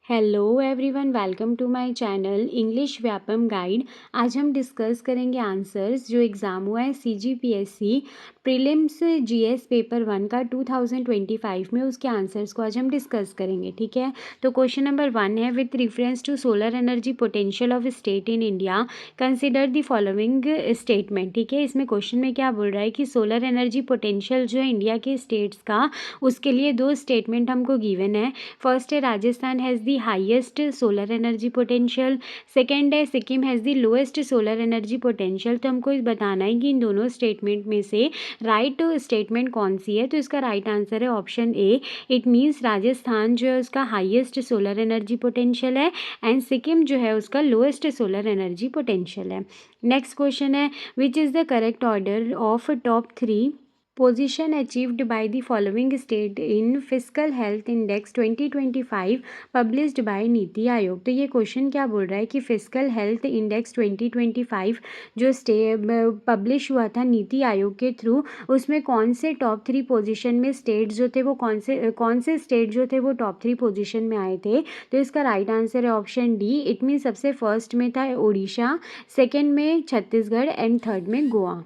Hello everyone, welcome to my channel English Vyapam guide. आज हम discuss करेंगे आंसर्स जो एग्ज़ाम हुआ है CGPSC प्रीलिम्स जीएस पेपर 1 का 2025 में, उसके आंसर्स को आज हम डिस्कस करेंगे। ठीक है, तो क्वेश्चन नंबर 1 है, with reference to solar energy potential of state in India consider the following statement. ठीक है, इसमें क्वेश्चन में क्या बोल रहा है कि सोलर एनर्जी पोटेंशियल जो है इंडिया के स्टेट्स का, उसके लिए दो स्टेटमेंट हमको गिवन है। फर्स्ट है Rajasthan has the highest solar energy potential, second है Sikkim has the lowest solar energy potential. तो हमको बताना है कि इन दोनों स्टेटमेंट में से राइट स्टेटमेंट कौन सी है। तो इसका राइट आंसर है option A. It means Rajasthan जो है उसका हाईएस्ट सोलर एनर्जी पोटेंशियल है एंड सिक्किम जो है उसका लोएस्ट सोलर एनर्जी पोटेंशियल है। नेक्स्ट क्वेश्चन है, which is the correct order of top 3 position achieved by the following state in fiscal health index 2025 published by NITI Aayog. तो ये क्वेश्चन क्या बोल रहा है कि फिजिकल हेल्थ इंडेक्स 2025 जो पब्लिश हुआ था नीति आयोग के थ्रू, उसमें कौन से टॉप 3 पोजीशन में स्टेट जो थे वो कौन से स्टेट जो थे वो टॉप 3 पोजीशन में आए थे। तो इसका राइट आंसर है ऑप्शन डी। इट मीन सबसे फर्स्ट में था उड़ीसा, सेकेंड में छत्तीसगढ़ एंड थर्ड में गोवा।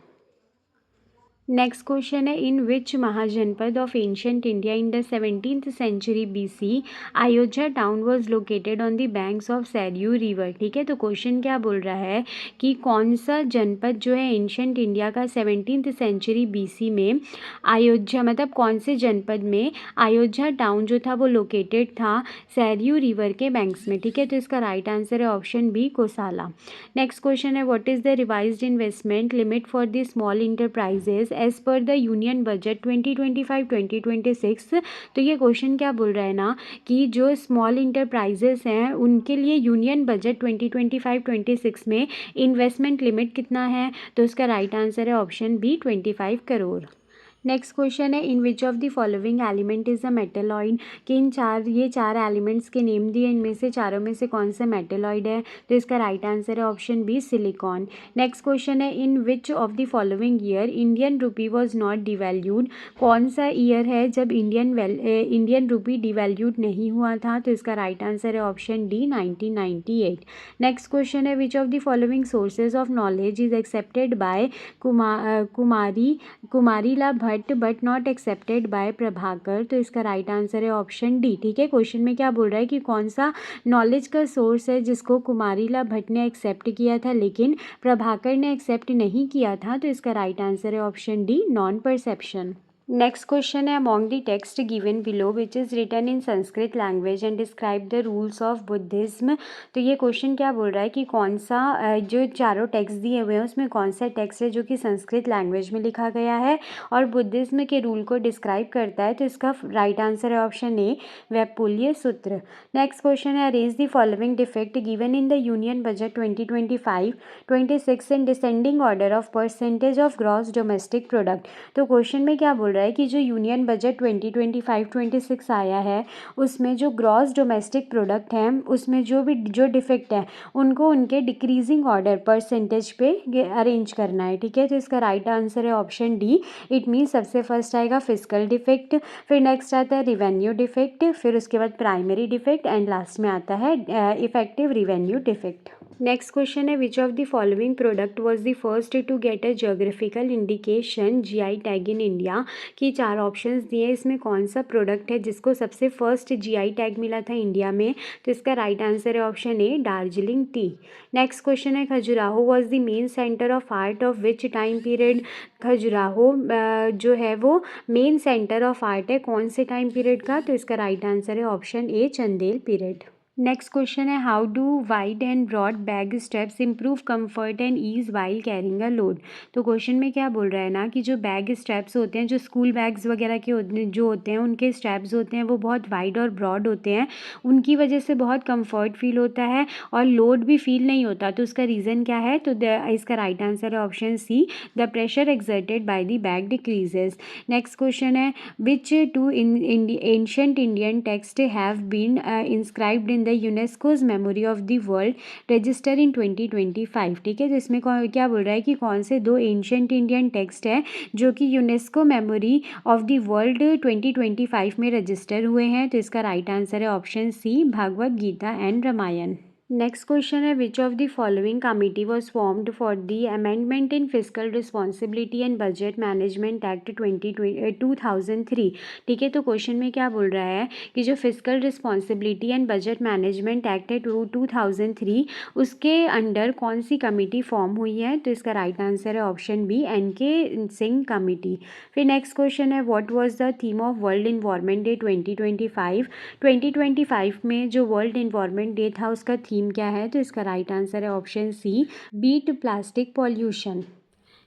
नेक्स्ट क्वेश्चन है, in which mahajanapada of ancient India in the 17th century BC Ayodhya town was located on the banks of Saryu river. ठीक है, तो क्वेश्चन क्या बोल रहा है कि कौन सा जनपद जो है एंशंट इंडिया का 17th सेंचुरी BC में अयोध्या, मतलब कौन से जनपद में अयोध्या टाउन जो था वो लोकेटेड था सरयू रिवर के बैंक्स में। ठीक है, तो इसका राइट आंसर है option B, Kosala. Next question है, what is the revised investment limit for the small enterprises as per the union budget 2025-2026। तो ये क्वेश्चन क्या बोल रहा है ना कि जो स्मॉल इंटरप्राइजेस हैं उनके लिए यूनियन बजट 2025-26 में इन्वेस्टमेंट लिमिट कितना है। तो इसका राइट आंसर है option B, 25 crore. Next question है, in which of the following element is a metalloid. कि ये चार एलिमेंट्स के नेम दिए, इनमें से चारों में से कौन सा मेटेलॉइड है। तो इसका राइट आंसर है option B, silicon. Next question है, in which of the following year Indian rupee was not devalued. कौन सा ईयर है जब इंडियन रूपी डिवैल्यूड नहीं हुआ था। तो इसका राइट आंसर है ऑप्शन डी, 1998। नेक्स्ट क्वेश्चन है, which of the following sources of knowledge is accepted by Kumarila Bhatta but not accepted by Prabhakar. तो इसका राइट आंसर है ऑप्शन डी। ठीक है, क्वेश्चन में क्या बोल रहा है कि कौन सा नॉलेज का सोर्स है जिसको कुमारीला भट्ट ने एक्सेप्ट किया था लेकिन प्रभाकर ने एक्सेप्ट नहीं किया था। तो इसका राइट आंसर है option D, non perception. Next question है, among the text given below which is written in Sanskrit language and describe the rules of Buddhism. तो ये क्वेश्चन क्या बोल रहा है कि कौन सा जो चारों टेक्स्ट दिए हुए हैं उसमें कौन सा टेक्स्ट है जो कि संस्कृत लैंग्वेज में लिखा गया है और बुद्धिज्म के रूल को डिस्क्राइब करता है। तो इसका राइट आंसर है ऑप्शन ए, वैपुल्य सूत्र। नेक्स्ट क्वेश्चन है, arrange the following defect given in the union budget 2025-26 in descending order of percentage of gross domestic product. तो क्वेश्चन में क्या बोल रहा है कि जो यूनियन बजट 2025-26 आया है उसमें जो ग्रॉस डोमेस्टिक प्रोडक्ट है उसमें जो डिफेक्ट है उनको उनके डिक्रीजिंग ऑर्डर परसेंटेज पे अरेंज करना है। ठीक है, तो इसका राइट आंसर है ऑप्शन डी। इट मीन सबसे फर्स्ट आएगा फिजिकल डिफेक्ट, फिर नेक्स्ट आता है रिवेन्यू डिफेक्ट, फिर उसके बाद प्राइमरी डिफेक्ट एंड लास्ट में आता है effective revenue defect. Next question है, which of the following product was the first to get a geographical indication GI tag in India. की चार ऑप्शंस दिए, इसमें कौन सा प्रोडक्ट है जिसको सबसे फर्स्ट GI टैग मिला था इंडिया में। तो इसका राइट आंसर है option A, Darjeeling tea. Next question है, Khajuraho was the main centre of art of which time period. Khajuraho जो है वो मेन सेंटर ऑफ आर्ट है कौन से टाइम पीरियड का। तो इसका राइट आंसर है option A, Chandel period. Next question है, how do wide and broad bag straps improve comfort and ease while carrying a load. तो क्वेश्चन में क्या बोल रहा है ना कि जो बैग स्ट्रैप्स होते हैं, जो स्कूल बैग्स वगैरह के जो होते हैं उनके स्ट्रैप्स होते हैं वो बहुत वाइड और ब्रॉड होते हैं, उनकी वजह से बहुत कंफर्ट फील होता है और लोड भी फील नहीं होता। तो उसका रीज़न क्या है। तो इसका राइट आंसर है option C, the pressure exerted by the bag decreases. Next question है, which two ancient Indian text have been inscribed in the the UNESCO's memory of the world register in 2025। ठीक है, तो इसमें क्या बोल रहा है कि कौन से 2 एंशियंट इंडियन टेक्स्ट हैं जो कि UNESCO memory of the world 2025 में रजिस्टर हुए हैं। तो इसका राइट आंसर है option C, Bhagavad Gita and Ramayana. Next question है which of the following committee was formed for the amendment in physical responsibility and budget management act 2003। ठीक है, तो क्वेश्चन में क्या बोल रहा है कि जो physical responsibility and budget management act है 2003 उसके अंडर कौन सी कमेटी फॉर्म हुई है। तो इसका राइट आंसर है option B, NK Singh committee. फिर नेक्स्ट क्वेश्चन है what was the theme of world environment day 2025। 2025 में जो वर्ल्ड इन्वायरमेंट डे था उसका थीम क्या है। तो इसका राइट आंसर है option C, beat plastic pollution.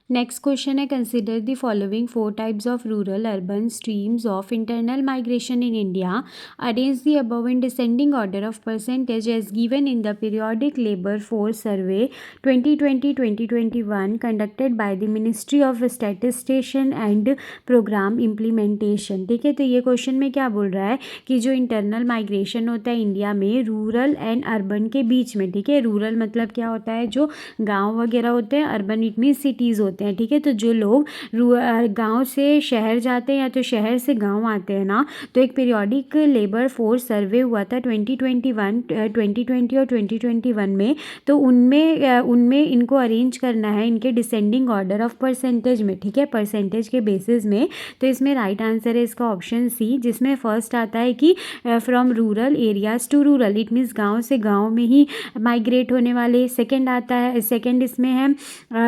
Next question है consider the following 4 types of rural urban streams of internal migration in India, arrange the above in descending order of percentage as given in the periodic labour force survey 2020-2021 conducted by the ministry of statistics and programme implementation. ठीक है, तो ये question में क्या बोल रहा है कि जो इंटरनल माइग्रेशन होता है इंडिया में रूरल एंड अर्बन के बीच में। ठीक है, रूरल मतलब क्या होता है, जो गाँव वगैरह होते हैं, अर्बन इट मीन सिटीज़ होते हैं। ठीक है, तो जो लोग गांव से शहर जाते हैं या तो शहर से गांव आते हैं ना, तो एक पीरियोडिक लेबर फोर्स सर्वे हुआ था 2020 और 2021 में। तो उनमें इनको अरेंज करना है इनके डिसेंडिंग ऑर्डर ऑफ परसेंटेज में। ठीक है, परसेंटेज के बेसिस में। तो इसमें राइट आंसर है इसका ऑप्शन सी, जिसमें फर्स्ट आता है कि from rural areas to rural, it means गाँव से गाँव में ही माइग्रेट होने वाले। सेकेंड आता है, सेकेंड इसमें है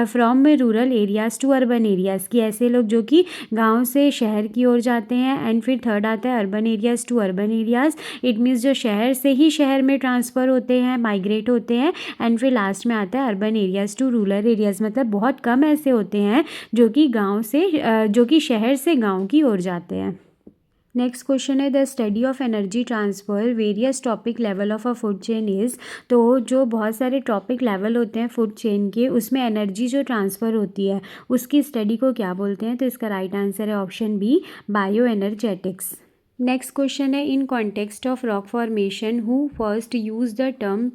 from rural areas to urban areas, की ऐसे लोग जो कि गांव से शहर की ओर जाते हैं। एंड फिर थर्ड आता है urban areas to urban areas, it means जो शहर से ही शहर में ट्रांसफ़र होते हैं, माइग्रेट होते हैं। एंड फिर लास्ट में आता है urban areas to rural areas, मतलब बहुत कम ऐसे होते हैं जो कि जो कि शहर से गाँव की ओर जाते हैं। नेक्स्ट क्वेश्चन है the study of energy transfer various topic level of a food chain is. तो जो बहुत सारे टॉपिक लेवल होते हैं फूड चेन के, उसमें एनर्जी जो ट्रांसफ़र होती है उसकी स्टडी को क्या बोलते हैं। तो इसका राइट आंसर है option B, bioenergetics. Next question है in context of rock formation who first use the term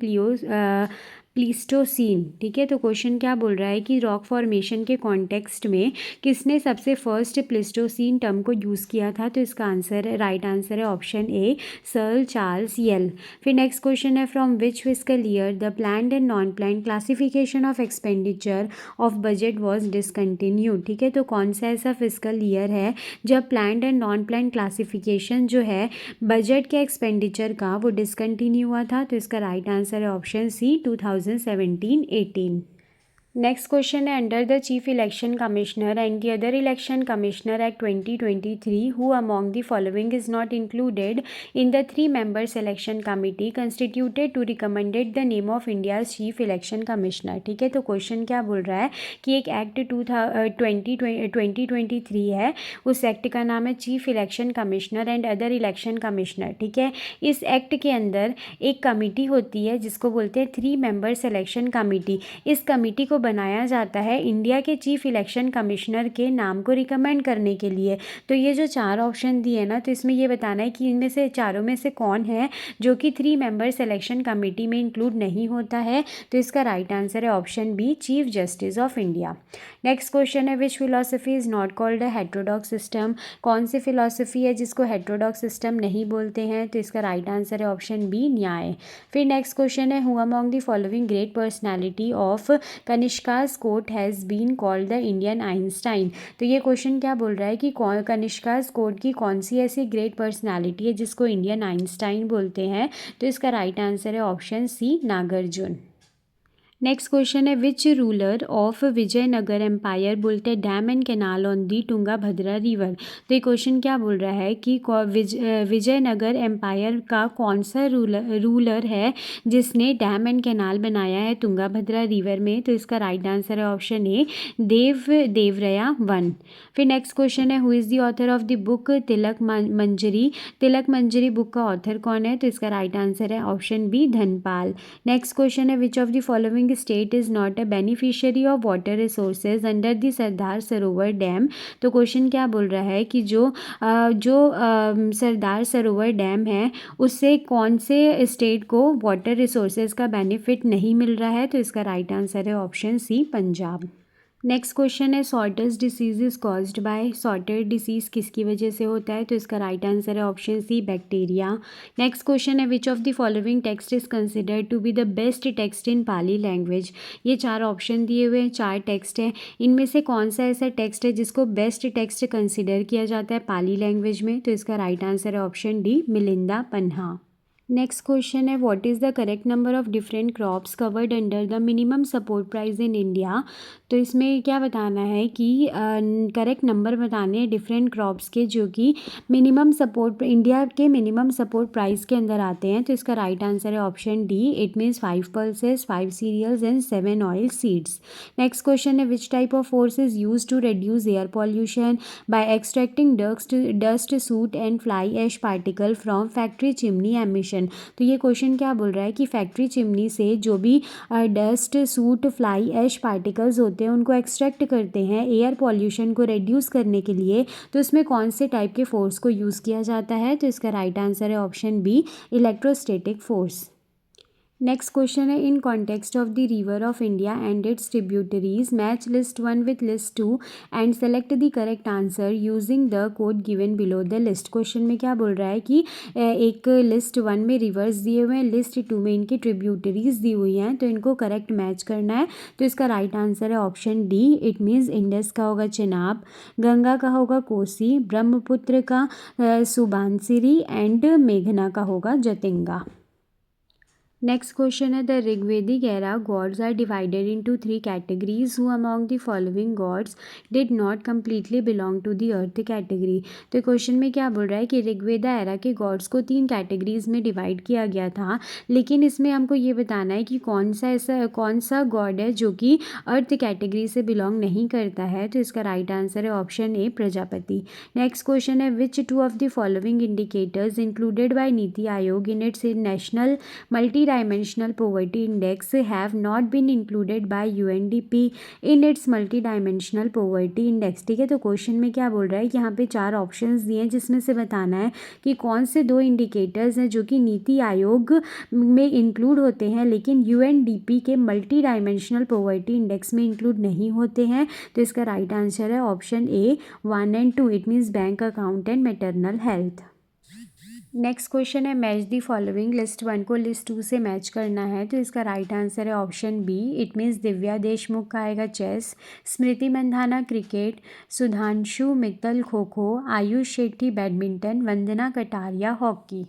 Pleistocene. ठीक है, तो क्वेश्चन क्या बोल रहा है कि रॉक फॉर्मेशन के कॉन्टेक्स्ट में किसने सबसे फर्स्ट प्लीस्टोसीन टर्म को यूज़ किया था। तो इसका आंसर है, राइट आंसर है ऑप्शन ए, सर चार्ल्स यल। फिर नेक्स्ट क्वेश्चन है from which fiscal year the planned and non planned classification of expenditure of budget was discontinued. ठीक है, तो कौन सा ऐसा फिस्कल ईयर है जब planned and non planned classification जो है बजट के एक्सपेंडिचर का वो डिसकंटिन्यू हुआ था। तो इसका राइट आंसर है ऑप्शन सी, 2017-18। नेक्स्ट क्वेश्चन है under the chief election commissioner and the other election commissioner act 2023 who among the following is not included in the 3 member selection committee constituted to recommended the name of India's chief election commissioner. ठीक है, तो question क्या बोल रहा है कि एक act 2023 है, उस एक्ट का नाम है chief election commissioner and other election commissioner. ठीक है, इस एक्ट के अंदर एक कमेटी होती है जिसको बोलते हैं 3 मेंबर सिलेक्शन कमेटी। इस कमेटी को बनाया जाता है इंडिया के चीफ इलेक्शन कमिश्नर के नाम को रिकमेंड करने के लिए। तो ये जो 4 ऑप्शन दिए ना, तो इसमें ये बताना है कि इनमें से चारों में से कौन है जो कि 3 मेंबर सिलेक्शन कमेटी में इंक्लूड नहीं होता है। तो इसका राइट आंसर है option B, chief justice of India. Next question है which philosophy is not called a heterodox system. कौन सी फिलोसफी है जिसको हेट्रोडॉक्स सिस्टम नहीं बोलते हैं। तो इसका राइट आंसर है ऑप्शन बी, न्याय। फिर नेक्स्ट क्वेश्चन है who among the following great personality of Kanishka's court has been called the Indian Einstein. तो ये क्वेश्चन क्या बोल रहा है कि कनिष्का's कोर्ट की कौन सी ऐसी ग्रेट पर्सनैलिटी है जिसको इंडियन आइंस्टाइन बोलते हैं। तो इसका राइट आंसर है option C, Nagarjuna. Next question है which ruler of Vijayanagar empire built a dam and canal on the Tungabhadra river. तो ये क्वेश्चन क्या बोल रहा है कि विजयनगर एम्पायर का कौन सा रूलर है जिसने डैम एंड कैनाल बनाया है तुंगाभद्रा रिवर में। तो इसका राइट आंसर है ऑप्शन ए, देवराया 1। फिर नेक्स्ट क्वेश्चन है who is the author of the book Tilak Manjari. Tilak Manjari book का ऑथर कौन है। तो इसका राइट आंसर है option B, Dhanpal. Next question है which of the following following state is not a beneficiary of water resources under the Sardar Sarovar dam. तो question क्या बोल रहा है कि सरदार सरोवर डैम है उससे कौन से स्टेट को वाटर रिसोर्सेज का बेनिफिट नहीं मिल रहा है। तो इसका राइट आंसर है option C, Punjab. Next question है sorter's disease is caused by. Sorter disease किसकी वजह से होता है। तो इसका राइट आंसर है option C, bacteria. Next question है which of the following text is considered to be the best text in Pali language. ये 4 ऑप्शन दिए हुए हैं, 4 टेक्स्ट है, इनमें से कौन सा ऐसा टेक्स्ट है जिसको बेस्ट टेक्स्ट कंसिडर किया जाता है पाली लैंग्वेज में। तो इसका राइट आंसर है option D, Milinda Panha. Next question है what is the correct number of different crops covered under the minimum support price in India. तो इसमें क्या बताना है कि करेक्ट नंबर बताने हैं डिफरेंट क्रॉप्स के जो कि मिनिमम सपोर्ट इंडिया के मिनिमम सपोर्ट प्राइस के अंदर आते हैं। तो इसका राइट आंसर है option D, it means 5 pulses, 5 cereals and 7 oil seeds. Next question है which type of force is use to reduce air pollution by extracting dust soot and fly ash particle from factory chimney emission. तो ये question क्या बोल रहा है कि factory chimney से जो भी dust soot fly ash particles होते हैं उनको एक्सट्रैक्ट करते हैं एयर पॉल्यूशन को रिड्यूस करने के लिए। तो इसमें कौन से टाइप के फोर्स को यूज़ किया जाता है। तो इसका राइट आंसर है option B, electrostatic force. Next question है in context of the river of India and its tributaries match list 1 with list 2 and select the correct answer using the code given below the list. Question में क्या बोल रहा है कि एक list 1 में reverse दिए हुए हैं, लिस्ट 2 में इनकी ट्रिब्यूटरीज दी हुई हैं, तो इनको करेक्ट मैच करना है। तो इसका राइट आंसर है option D, it means Indus का होगा चेनाब, गंगा का होगा कोसी, ब्रह्मपुत्र का सुबानसिरी एंड मेघना का होगा जतिंगा। Next question है the Rigvedic era gods are divided into 3 categories. Who among the following gods did not completely belong to the earth category? तो क्वेश्चन में क्या बोल रहा है कि ऋग्वेदा एरा के गॉड्स को 3 कैटेगरीज में डिवाइड किया गया था, लेकिन इसमें हमको ये बताना है कि कौन सा गॉड है जो कि अर्थ कैटेगरी से बिलोंग नहीं करता है। तो इसका राइट आंसर है option A, Prajapati. Next question है which 2 of the following indicators included by NITI Aayog in its national multi-dimensional poverty index have not been included by UNDP in its multi-dimensional poverty index। ठीक है, तो क्वेश्चन में क्या बोल रहा है कि यहाँ पे 4 ऑप्शंस दिए हैं जिसमें से बताना है कि कौन से 2 इंडिकेटर्स हैं जो कि नीति आयोग में इंक्लूड होते हैं लेकिन UNDP के मल्टी डायमेंशनल पोवर्टी इंडेक्स में इंक्लूड नहीं होते हैं। तो इसका राइट आंसर है option A, 1 and 2, it means bank account and maternal health. Next question है मैच दी फॉलोइंग, लिस्ट 1 को लिस्ट 2 से मैच करना है। तो इसका राइट आंसर है option B, it means Divya Deshmukh का आएगा chess, Smriti Mandhana cricket, Sudhanshu Mittal kho kho, Ayush Shetty badminton, Vandana Kataria hockey.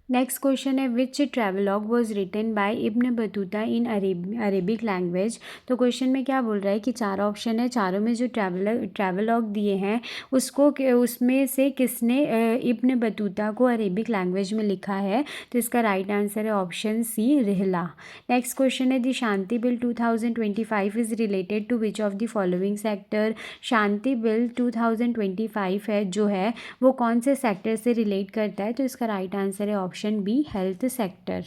Next question है which travelogue was written by Ibn Battuta in Arabic language. तो क्वेश्चन में क्या बोल रहा है कि 4 ऑप्शन है, चारों में जो ट्रैवलॉग दिए हैं उसमें से किसने इब्न बतूता को अरेबिक लैंग्वेज में लिखा है। तो इसका राइट आंसर है option C, Rihla. Next question है the Shanti bill 2025 is related to which of the following sector. Shanti bill 2025 है जो है वो कौन से सेक्टर से रिलेट करता है। तो इसका राइट आंसर है option B, health sector.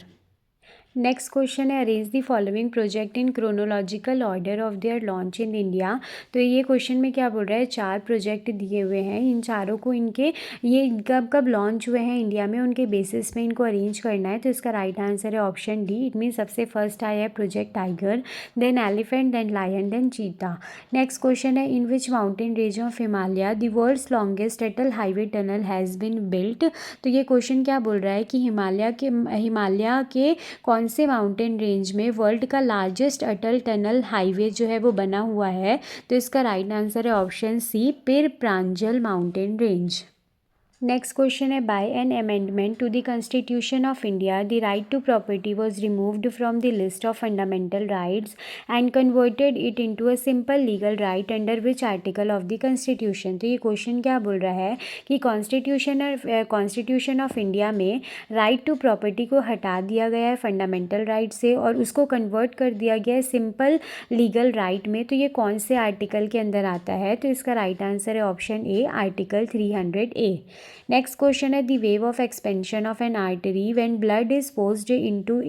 Next question है arrange the following project in chronological order of their launch in India. तो ये क्वेश्चन में क्या बोल रहा है, 4 प्रोजेक्ट दिए हुए हैं, इन चारों को इनके ये कब कब लॉन्च हुए हैं इंडिया में उनके बेसिस पे इनको अरेंज करना है। तो इसका राइट आंसर है ऑप्शन डी, इट मीन सबसे फर्स्ट आया है project tiger, then elephant, then lion, then cheetah. Next question है in which mountain range of Himalaya the world's longest Atal highway tunnel has been built. तो ये क्वेश्चन क्या बोल रहा है कि हिमालय के कौन से माउंटेन रेंज में वर्ल्ड का लार्जेस्ट अटल टनल हाईवे जो है वो बना हुआ है। तो इसका राइट आंसर है option C, Pir Panjal mountain range. Next question है by an amendment to the constitution of India the right to property was removed from the list of fundamental rights and converted it into a simple legal right under which article of the constitution. तो ये question क्या बोल रहा है कि constitution of India में right to property को हटा दिया गया है फंडामेंटल राइट से और उसको कन्वर्ट कर दिया गया है सिंपल लीगल राइट में। तो ये कौन से आर्टिकल के अंदर आता है। तो इसका राइट आंसर है option A, article 300A। Next question है the wave of expansion of an artery when blood is forced into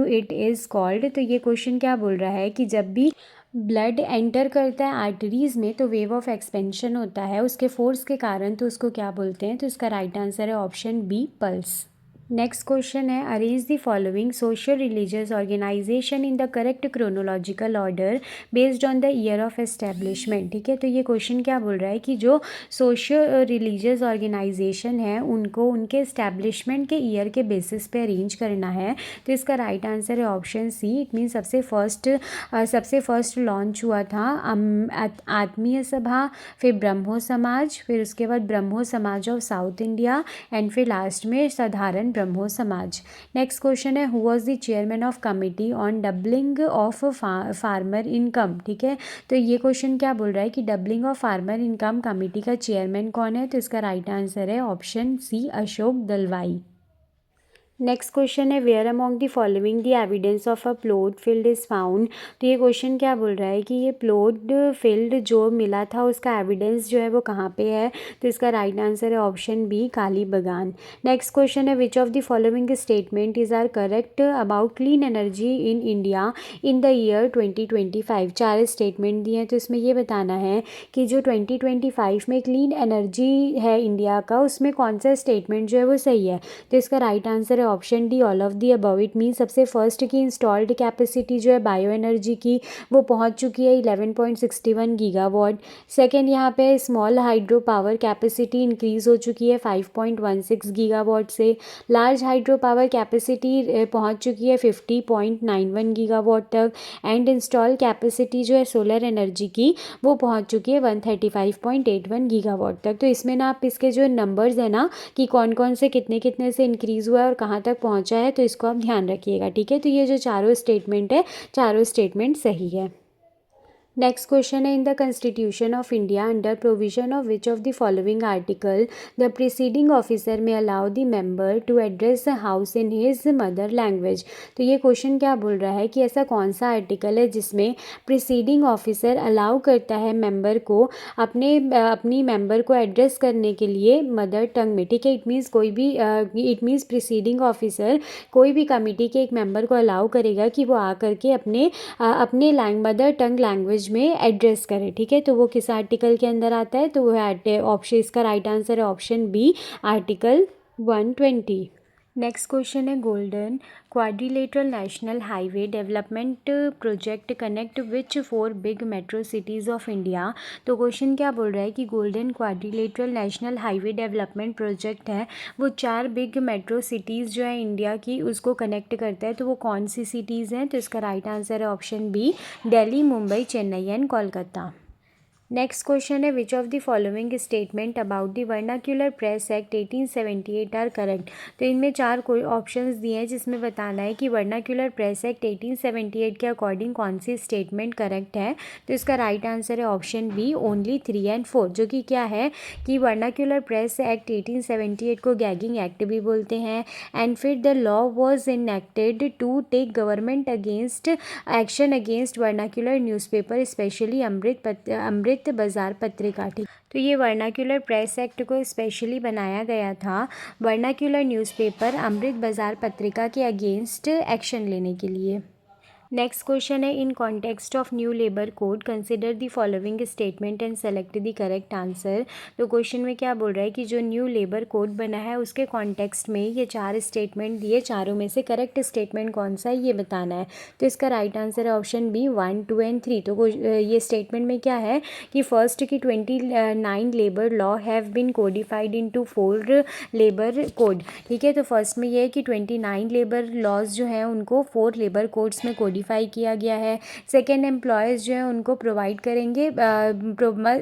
it is called. तो ये क्वेश्चन क्या बोल रहा है कि जब भी ब्लड एंटर करता है आर्टरीज में तो वेव ऑफ एक्सपेंशन होता है उसके फोर्स के कारण, तो उसको क्या बोलते हैं। तो इसका राइट आंसर है option B, pulse. Next question है arrange the following social religious organization in the correct chronological order based on the year of establishment. ठीक है, तो ये क्वेश्चन क्या बोल रहा है कि जो सोशल रिलीजियस ऑर्गेनाइजेशन है उनको उनके एस्टेब्लिशमेंट के ईयर के बेसिस पे अरेंज करना है। तो इसका राइट आंसर है ऑप्शन सी। इट मीन सबसे फर्स्ट लॉन्च हुआ था आत्मीय सभा, फिर ब्रह्मो समाज, फिर उसके बाद ब्रह्मो समाज ऑफ साउथ इंडिया एंड फिर लास्ट में साधारण ब्रह्मो समाज। नेक्स्ट क्वेश्चन है who was the chairman of committee on doubling of farmer income. ठीक है, तो ये क्वेश्चन क्या बोल रहा है कि doubling of farmer income committee का चेयरमैन कौन है। तो इसका राइट आंसर है option C, Ashok Dalwai. Next question है where among the following the evidence of a plot field is found. तो ये क्वेश्चन क्या बोल रहा है कि ये प्लॉट फील्ड जो मिला था उसका एविडेंस जो है वो कहाँ पे है। तो इसका राइट आंसर है option B, Kali Bagan. Next question है which of the following statement is are correct about clean energy in India in the year 2025। चार स्टेटमेंट दिए हैं, तो इसमें ये बताना है कि जो 2025 में क्लीन एनर्जी है इंडिया का उसमें कौन सा स्टेटमेंट जो है वो सही है। तो इसका राइट आंसर है option D, all of the above. It mean सबसे फर्स्ट की इंस्टॉल्ड कैपेसिटी जो है बायो एनर्जी की वो पहुंच चुकी है 11.61 गीगावाट। सेकेंड यहाँ पे small hydro power capacity increase हो चुकी है 5.16 गीगावाट से। लार्ज हाइड्रो पावर कैपेसिटी पहुंच चुकी है 50.91 गीगावाट तक। एंड इंस्टॉल कैपेसिटी जो है सोलर एनर्जी की वो पहुंच चुकी है 135.81 गीगावाट तक। तो इसमें ना आप इसके जो नंबर्स है ना कि कौन कौन से कितने कितने से इंक्रीज़ हुआ है और कहाँ तक पहुँचा है, तो इसको आप ध्यान रखिएगा। ठीक है, तो ये जो चारों स्टेटमेंट है चारों स्टेटमेंट सही है। नेक्स्ट क्वेश्चन है in the constitution of India under provision of which of the following article the presiding officer may allow the member to address the house in his mother language. तो ये question क्या बोल रहा है कि ऐसा कौन सा आर्टिकल है जिसमें प्रिसीडिंग ऑफिसर अलाउ करता है मेंबर को अपनी मेंबर को एड्रेस करने के लिए मदर टंग में। ठीक है, इट मीन्स प्रिसीडिंग ऑफिसर कोई भी कमिटी के एक मेंबर को अलाउ करेगा कि वो आकर के अपने मदर टंग लैंग्वेज में एड्रेस करें। ठीक है, तो वो किस आर्टिकल के अंदर आता है। तो वो ऑप्शन, इसका राइट आंसर है option B, article 120। Next question है golden quadrilateral national highway development project connect which 4 big metro cities of India. तो क्वेश्चन क्या बोल रहा है कि golden quadrilateral national highway development project है वो 4 बिग मेट्रो सिटीज़ जो है इंडिया की उसको कनेक्ट करता है। तो वो कौन सी सिटीज़ हैं। तो इसका राइट आंसर है option B, Delhi, Mumbai, Chennai and Kolkata. Next question है which of the following statement about the vernacular press act 1878 are correct. तो इनमें चार कोई ऑप्शंस दिए हैं जिसमें बताना है कि वर्नाक्यूलर प्रेस एक्ट 1878 के अकॉर्डिंग कौन सी स्टेटमेंट करेक्ट है। तो इसका राइट आंसर है ऑप्शन बी, ओनली 3 एंड 4, जो कि क्या है कि वर्नाक्यूलर प्रेस एक्ट 1878 को गैगिंग एक्ट भी बोलते हैं। एंड फिर the law was enacted to take government against action against vernacular newspaper specially Amrit Bazar Patrika. ठीक, तो ये वर्नाक्यूलर प्रेस एक्ट को स्पेशली बनाया गया था वर्नाक्यूलर न्यूज़पेपर अमृत बाजार पत्रिका के अगेंस्ट एक्शन लेने के लिए। नेक्स्ट क्वेश्चन है in context of new labour code consider the following statement and select the correct answer. तो क्वेश्चन में क्या बोल रहा है कि जो न्यू लेबर कोड बना है उसके कॉन्टेक्स्ट में ये 4 स्टेटमेंट दिए, चारों में से करेक्ट स्टेटमेंट कौन सा है ये बताना है। तो इसका राइट आंसर है ऑप्शन बी, 1, 2 एंड 3। तो ये स्टेटमेंट में क्या है कि फर्स्ट की 29 labour law have been codified into 4 labour code. ठीक है, तो फर्स्ट में ये है कि 29 लेबर लॉज जो हैं उनको 4 लेबर कोड्स में कोडिफाई किया गया है। सेकेंड, एम्प्लॉयज़ जो है उनको प्रोवाइड करेंगे,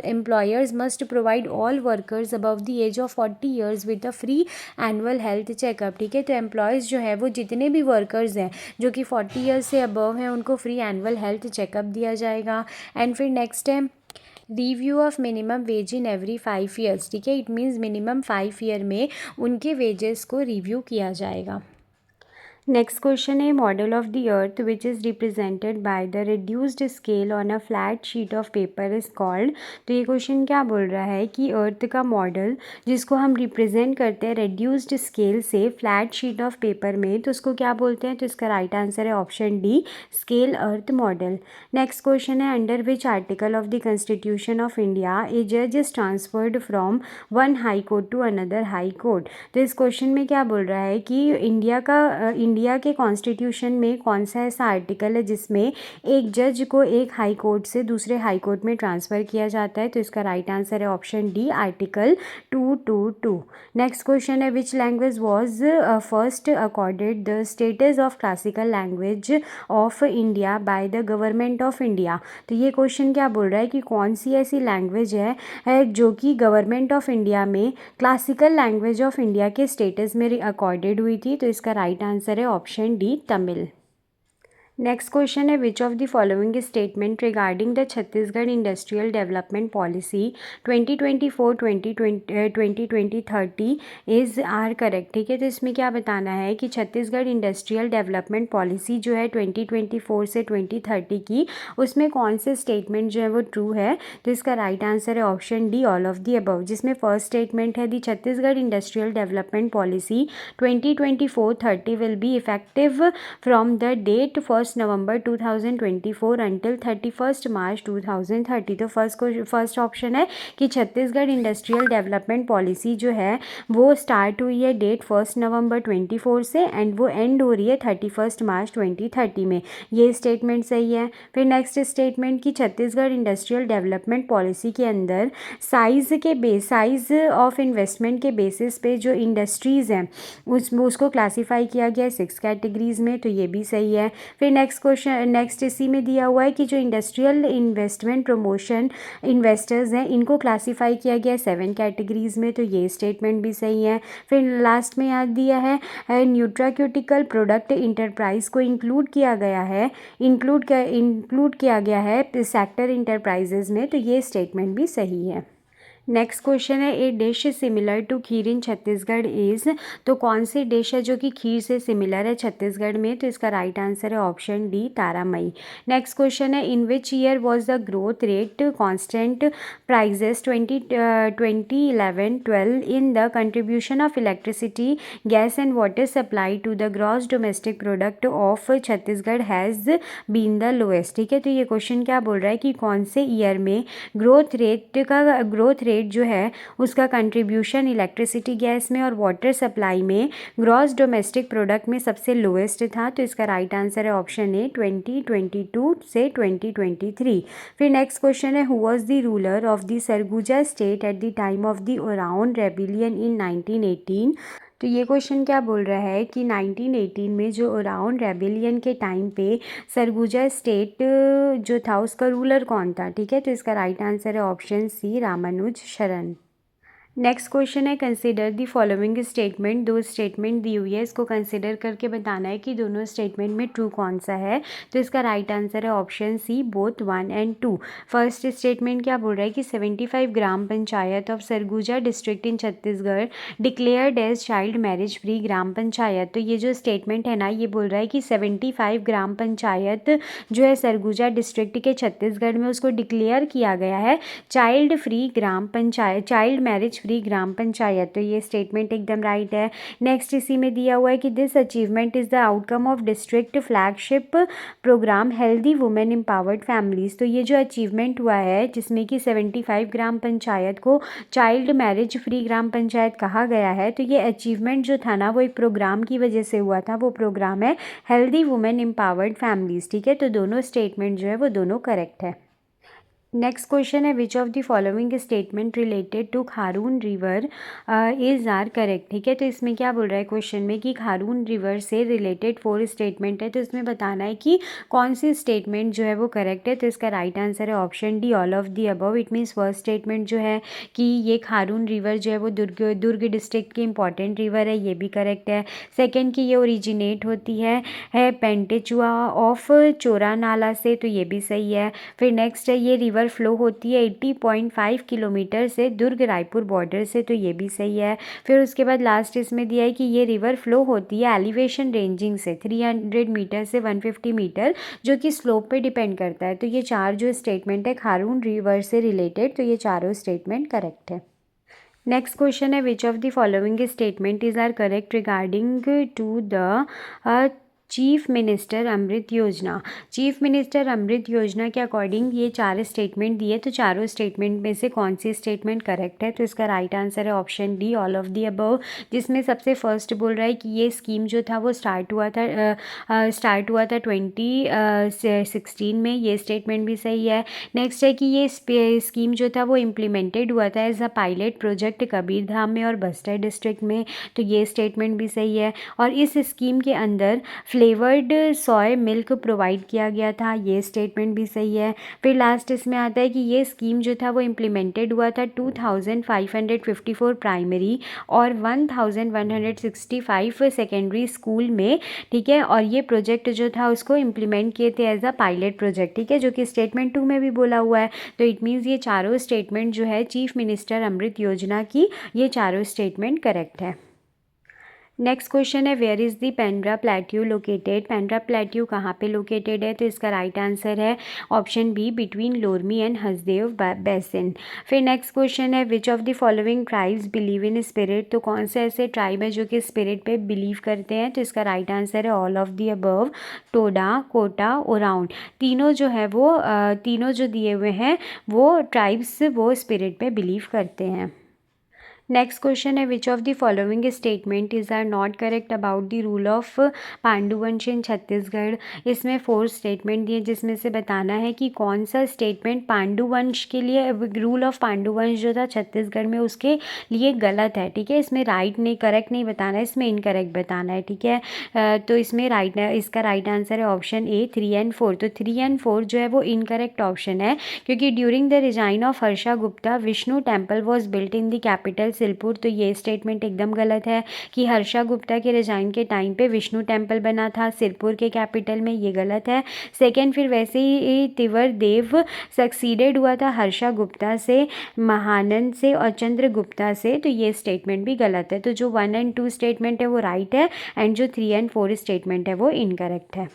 employers must provide all workers above the age of 40 years with a free annual health checkup. ठीक है, तो एम्प्लॉयज़ जो है वो जितने भी वर्कर्स हैं जो कि 40 ईयर्स से अबव हैं उनको फ्री एनुअल हेल्थ चेकअप दिया जाएगा। एंड फिर नेक्स्ट है review of minimum ways in every 5 years. ठीक है, इट मीन्स मिनिमम 5 ईयर में उनके वेजेस को रिव्यू किया जाएगा। नेक्स्ट क्वेश्चन है model of the earth which is represented by the reduced scale on a flat sheet of paper is called. तो ये क्वेश्चन क्या बोल रहा है कि अर्थ का मॉडल जिसको हम रिप्रेजेंट करते हैं रिड्यूस्ड स्केल से फ्लैट शीट ऑफ पेपर में, तो उसको क्या बोलते हैं। तो इसका राइट आंसर है option D, scale earth model. Next question है under which article of the constitution of India a जज is transferred from one high court to another high court. तो इस क्वेश्चन में क्या बोल रहा है कि इंडिया के कॉन्स्टिट्यूशन में कौन सा ऐसा आर्टिकल है जिसमें एक जज को एक हाई कोर्ट से दूसरे हाई कोर्ट में ट्रांसफ़र किया जाता है। तो इसका राइट आंसर है option D, article 222। Next question है which language was first accorded the status of classical language of India by the government of India. तो ये क्वेश्चन क्या बोल रहा है कि कौन सी ऐसी लैंग्वेज है जो कि गवर्नमेंट ऑफ इंडिया में क्लासिकल लैंग्वेज ऑफ इंडिया के स्टेटस में अकॉर्डेड हुई थी। तो इसका राइट आंसर है option D, Tamil. Next question है which of the following statement regarding the Chhattisgarh industrial development policy 2024-2030 is are correct. ठीक है, तो इसमें क्या बताना है कि छत्तीसगढ़ इंडस्ट्रियल डेवलपमेंट पॉलिसी जो है 2024 से 2030 की, उसमें कौन से स्टेटमेंट जो है वो ट्रू है। तो इसका राइट आंसर है option D, all of the above, जिसमें फर्स्ट स्टेटमेंट है the Chhattisgarh industrial development policy 2024-30 will be effective from the date 1 November 2024 until 31 March 2030। तो फर्स्ट ऑप्शन है कि छत्तीसगढ़ इंडस्ट्रियल डेवलपमेंट पॉलिसी जो है वो स्टार्ट हुई है डेट 1 नवंबर 24 से एंड वो एंड हो रही है 31 मार्च 2030 में। ये स्टेटमेंट सही है। फिर नेक्स्ट स्टेटमेंट कि छत्तीसगढ़ इंडस्ट्रियल डेवलपमेंट पॉलिसी के अंदर साइज ऑफ इन्वेस्टमेंट के बेसिस पे जो इंडस्ट्रीज़ हैं उसको क्लासीफाई किया गया है 6 कैटेगरीज़ में। तो ये भी सही है। फिर नेक्स्ट इसी में दिया हुआ है कि जो इंडस्ट्रियल इन्वेस्टमेंट प्रमोशन इन्वेस्टर्स हैं इनको क्लासीफाई किया गया है 7 कैटेगरीज़ में। तो ये स्टेटमेंट भी सही है। फिर लास्ट में याद दिया है न्यूट्राक्यूटिकल प्रोडक्ट इंटरप्राइज को इंक्लूड किया गया है सेक्टर इंटरप्राइजेज में। तो ये स्टेटमेंट भी सही है। नेक्स्ट क्वेश्चन है a dish similar to kheer in Chhattisgarh is. तो कौन सी डिश है जो कि खीर से सिमिलर है छत्तीसगढ़ में। तो इसका राइट आंसर है option D, Taramai. Next question है in which year was the growth rate constant prices 2011-12 in the contribution of electricity gas and water supply to the gross domestic product of Chhattisgarh has been the lowest. ठीक है, तो ये question क्या बोल रहा है कि कौन से ईयर में ग्रोथ रेट जो है उसका कंट्रीब्यूशन इलेक्ट्रिसिटी गैस में और वाटर सप्लाई में ग्रॉस डोमेस्टिक प्रोडक्ट में सबसे लोएस्ट था। तो इसका राइट आंसर है ऑप्शन ए, 2022 से 2023। फिर नेक्स्ट क्वेश्चन है who was the ruler of the Surguja state at the time of the Oraon rebellion in 1918। तो ये क्वेश्चन क्या बोल रहा है कि 1918 में जो ओरावन रेबिलियन के टाइम पे सरगुजा स्टेट जो था उसका रूलर कौन था। ठीक है, तो इसका राइट आंसर है ऑप्शन सी, रामानुज शरण। नेक्स्ट क्वेश्चन है कंसिडर दी फॉलोइंग स्टेटमेंट। दो स्टेटमेंट दी हुई है, इसको कंसिडर करके बताना है कि दोनों स्टेटमेंट में ट्रू कौन सा है। तो इसका राइट आंसर है ऑप्शन सी, बोथ 1 और 2। फर्स्ट स्टेटमेंट क्या बोल रहा है कि 75 gram panchayat of Surguja district in Chhattisgarh declared as child marriage free gram panchayat. तो ये जो स्टेटमेंट है ना, ये बोल रहा है कि 75 ग्राम पंचायत जो है सरगुजा डिस्ट्रिक्ट के छत्तीसगढ़ में उसको डिक्लेयर किया गया है child marriage free gram panchayat. तो ये स्टेटमेंट एकदम राइट है। नेक्स्ट इसी में दिया हुआ है कि this achievement is the outcome of district flagship programme healthy women empowered families. तो ये जो अचीवमेंट हुआ है जिसमें कि 75 ग्राम पंचायत को child marriage free gram panchayat कहा गया है, तो ये अचीवमेंट जो था ना वो एक प्रोग्राम की वजह से हुआ था। वो प्रोग्राम है हेल्दी वुमेन एम्पावर्ड फैमिलीज़। ठीक है, तो दोनों स्टेटमेंट जो है वो दोनों करेक्ट है। नेक्स्ट क्वेश्चन है which of the following statement related to Kharun river is are correct. ठीक है, तो इसमें क्या बोल रहा है क्वेश्चन में कि खारून रिवर से रिलेटेड 4 स्टेटमेंट है। तो इसमें बताना है कि कौन सी स्टेटमेंट जो है वो करेक्ट है। तो इसका राइट आंसर है option D, all of the above. It means first statement जो है कि ये खारून रिवर जो है वो दुर्ग डिस्ट्रिक्ट की इंपॉर्टेंट रिवर है, ये भी करेक्ट है। सेकेंड कि ये ओरिजिनेट होती है पेंटेचुआ ऑफ चोरा नाला से, तो ये भी सही है। फिर नेक्स्ट है ये रिवर रिवर फ्लो होती है 80.5 किलोमीटर से दुर्ग रायपुर बॉर्डर से, तो ये भी सही है। फिर उसके बाद लास्ट इसमें दिया है कि ये रिवर फ्लो होती है एलिवेशन रेंजिंग से 300 मीटर से 150 मीटर, जो कि स्लोप पे डिपेंड करता है। तो ये चार जो स्टेटमेंट है खारून रिवर से रिलेटेड, तो ये चारों स्टेटमेंट करेक्ट है। नेक्स्ट क्वेश्चन है which of the following statement is are correct regarding to the chief minister Amrit Yojana. Chief minister Amrit योजना के अकॉर्डिंग ये चार स्टेटमेंट दिए, तो चारों स्टेटमेंट में से कौन सी स्टेटमेंट करेक्ट है? तो इसका राइट आंसर है option D, all of the above, जिसमें सबसे फर्स्ट बोल रहा है कि ये स्कीम जो था वो स्टार्ट हुआ था 2016 में, ये स्टेटमेंट भी सही है। नेक्स्ट है कि ये स्कीम जो था वो इम्प्लीमेंटेड हुआ था as a pilot project Kabirdham में और बस्तर डिस्ट्रिक्ट में, तो ये स्टेटमेंट भी सही है। और इस स्कीम के अंदर फ्लेवर्ड सोय मिल्क प्रोवाइड किया गया था, ये स्टेटमेंट भी सही है। फिर लास्ट इसमें आता है कि ये स्कीम जो था वो इम्प्लीमेंटेड हुआ था 2554 प्राइमरी और 1165 सेकेंडरी स्कूल में, ठीक है। और ये प्रोजेक्ट जो था उसको इम्प्लीमेंट किए थे एज अ पायलट प्रोजेक्ट, ठीक है, जो कि स्टेटमेंट 2 में भी बोला हुआ है। तो इट मीन्स ये चारों स्टेटमेंट जो है चीफ मिनिस्टर अमृत योजना की, ये चारों स्टेटमेंट करेक्ट है। नेक्स्ट क्वेश्चन है where is the Pendra plateau located. Pendra plateau कहाँ पे लोकेटेड है? तो इसका राइट आंसर है option B, between Lormi and Hasdeo basin. फिर नेक्स्ट क्वेश्चन है which of the following tribes believe in spirit. तो कौन से ऐसे ट्राइब है जो कि स्पिरिट पे बिलीव करते हैं? तो इसका राइट आंसर है all of the above, Toda, Kota, Oraon. तीनों जो है वो तीनों जो दिए हुए हैं वो ट्राइब्स वो स्पिरिट पे बिलीव करते हैं। नेक्स्ट क्वेश्चन है which of the following statement is are not correct about the rule of Panduvansh in Chhattisgarh. इसमें 4 स्टेटमेंट दिए जिसमें से बताना है कि कौन सा स्टेटमेंट पांडुवंश के लिए, रूल ऑफ पांडुवंश जो था छत्तीसगढ़ में उसके लिए गलत है, ठीक है। इसमें राइट नहीं, करेक्ट नहीं बताना है, इसमें इनकरेक्ट बताना है, ठीक है। तो इसमें इसका राइट आंसर है ऑप्शन ए 3 एंड 4। तो 3 एंड 4 जो है वो इनकरेक्ट ऑप्शन है, क्योंकि during the resign of Harsha Gupta Vishnu temple was built in the capital Sirpur. तो ये स्टेटमेंट एकदम गलत है कि हर्षा गुप्ता के रिजाइन के टाइम पे विष्णु टेम्पल बना था सिरपुर के कैपिटल में, ये गलत है। सेकंड, फिर वैसे ही तिवर देव सक्सीडेड हुआ था हर्षा गुप्ता से, महानंद से और चंद्रगुप्ता से, तो ये स्टेटमेंट भी गलत है। तो जो 1 एंड 2 स्टेटमेंट है वो राइट है एंड जो 3 एंड 4 स्टेटमेंट है वो इनकरेक्ट है।